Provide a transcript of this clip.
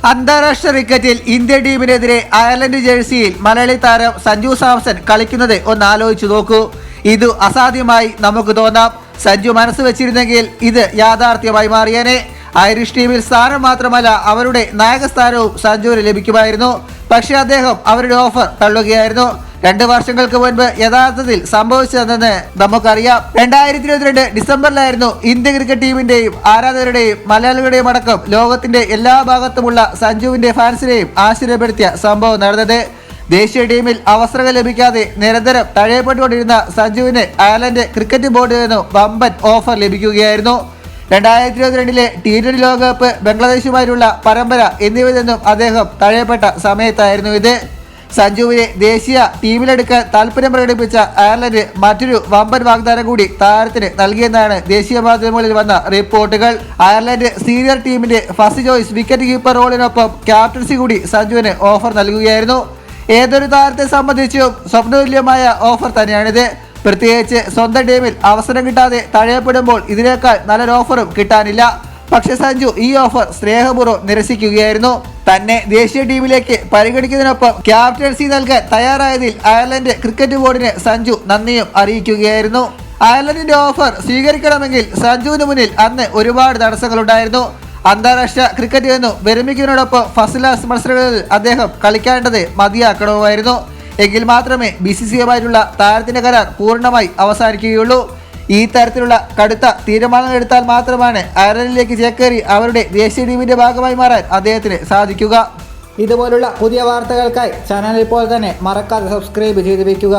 അന്താരാഷ്ട്ര ക്രിക്കറ്റിൽ Indian ടീമിനെതിരെ Ireland ജേഴ്സിയിൽ Malayali താരം സഞ്ജു സാംസൺ കളിക്കുന്നത് ഒന്ന് ആലോചിച്ചു നോക്കൂ. ഇത് അസാധ്യമായി നമുക്ക് തോന്നാം. സഞ്ജു മനസ്സ് വെച്ചിരുന്നെങ്കിൽ ഇത് യാഥാർത്ഥ്യമായി മാറിയേനെ. ഐറിഷ് ടീമിൽ സ്ഥാനം മാത്രമല്ല അവരുടെ നായകസ്ഥാനവും സഞ്ജുവിന് ലഭിക്കുമായിരുന്നു. പക്ഷേ അദ്ദേഹം അവരുടെ ഓഫർ തള്ളുകയായിരുന്നു. 2 വർഷങ്ങൾക്ക് മുൻപ് യഥാർത്ഥത്തിൽ സംഭവിച്ചതെന്ന് നമുക്കറിയാം. 2022 ഡിസംബറിലായിരുന്നു ഇന്ത്യൻ ക്രിക്കറ്റ് ടീമിന്റെയും ആരാധകരുടെയും മലയാളികളുടെയും അടക്കം ലോകത്തിന്റെ എല്ലാ ഭാഗത്തുമുള്ള സഞ്ജുവിന്റെ ഫാൻസിനെയും ആശ്ചര്യപ്പെടുത്തിയ സംഭവം നടന്നത്. ദേശീയ ടീമിൽ അവസരങ്ങൾ ലഭിക്കാതെ നിരന്തരം തഴയപ്പെട്ടുകൊണ്ടിരുന്ന സഞ്ജുവിന് അയർലൻഡ് ക്രിക്കറ്റ് ബോർഡിൽ നിന്നും വമ്പൻ ഓഫർ ലഭിക്കുകയായിരുന്നു. 2022 T20 ലോകകപ്പ്, ബംഗ്ലാദേശുമായുള്ള പരമ്പര എന്നിവയിൽ നിന്നും അദ്ദേഹം തഴയപ്പെട്ട സമയത്തായിരുന്നു ഇത്. സഞ്ജുവിനെ ദേശീയ ടീമിലെടുക്കാൻ താല്പര്യം പ്രകടിപ്പിച്ച അയർലൻഡ് മറ്റൊരു വമ്പൻ വാഗ്ദാനം കൂടി താരത്തിന് നൽകിയെന്നാണ് ദേശീയ മാധ്യമങ്ങളിൽ വന്ന റിപ്പോർട്ടുകൾ. അയർലൻഡ് സീനിയർ ടീമിന്റെ ഫസ്റ്റ് ചോയ്സ് വിക്കറ്റ് കീപ്പർ റോളിനൊപ്പം ക്യാപ്റ്റൻസി കൂടി സഞ്ജുവിന് ഓഫർ നൽകുകയായിരുന്നു. ഏതൊരു താരത്തെ സംബന്ധിച്ചും സ്വപ്നതുല്യമായ ഓഫർ തന്നെയാണിത്. പ്രത്യേകിച്ച് സ്വന്തം ടീമിൽ അവസരം കിട്ടാതെ തഴയപ്പെടുമ്പോൾ ഇതിനേക്കാൾ നല്ലൊരു ഓഫറും കിട്ടാനില്ല. പക്ഷെ സഞ്ജു ഈ ഓഫർ സ്നേഹപൂർവ്വം നിരസിക്കുകയായിരുന്നു. തന്നെ ദേശീയ ടീമിലേക്ക് പരിഗണിക്കുന്നതിനൊപ്പം ക്യാപ്റ്റൻസി നൽകാൻ തയ്യാറായതിൽ അയർലൻഡ് ക്രിക്കറ്റ് ബോർഡിന് സഞ്ജു നന്ദിയും അറിയിക്കുകയായിരുന്നു. അയർലൻഡിന്റെ ഓഫർ സ്വീകരിക്കണമെങ്കിൽ സഞ്ജുവിന് മുന്നിൽ അന്ന് ഒരുപാട് തടസ്സങ്ങളുണ്ടായിരുന്നു. അന്താരാഷ്ട്ര ക്രിക്കറ്റിൽ നിന്നും വിരമിക്കുന്നതിനോടൊപ്പം ഫസ്റ്റ് ക്ലാസ് മത്സരങ്ങളിൽ അദ്ദേഹം കളിക്കേണ്ടത് മതിയാക്കണമായിരുന്നു. എങ്കിൽ മാത്രമേ BCCIയുമായിട്ടുള്ള താരത്തിന്റെ കരാർ പൂർണ്ണമായി അവസാനിക്കുകയുള്ളൂ. ഈ തരത്തിലുള്ള കടുത്ത തീരുമാനങ്ങൾ എടുത്താൽ മാത്രമാണ് അയർലൻഡിലേക്ക് ചേക്കേറി അവരുടെ ദേശീയ ടീമിന്റെ ഭാഗമായി മാറാൻ അദ്ദേഹത്തിന് സാധിക്കുക. ഇതുപോലുള്ള പുതിയ വാർത്തകൾക്കായി ചാനൽ ഇപ്പോൾ തന്നെ മറക്കാതെ സബ്സ്ക്രൈബ് ചെയ്ത് വയ്ക്കുക.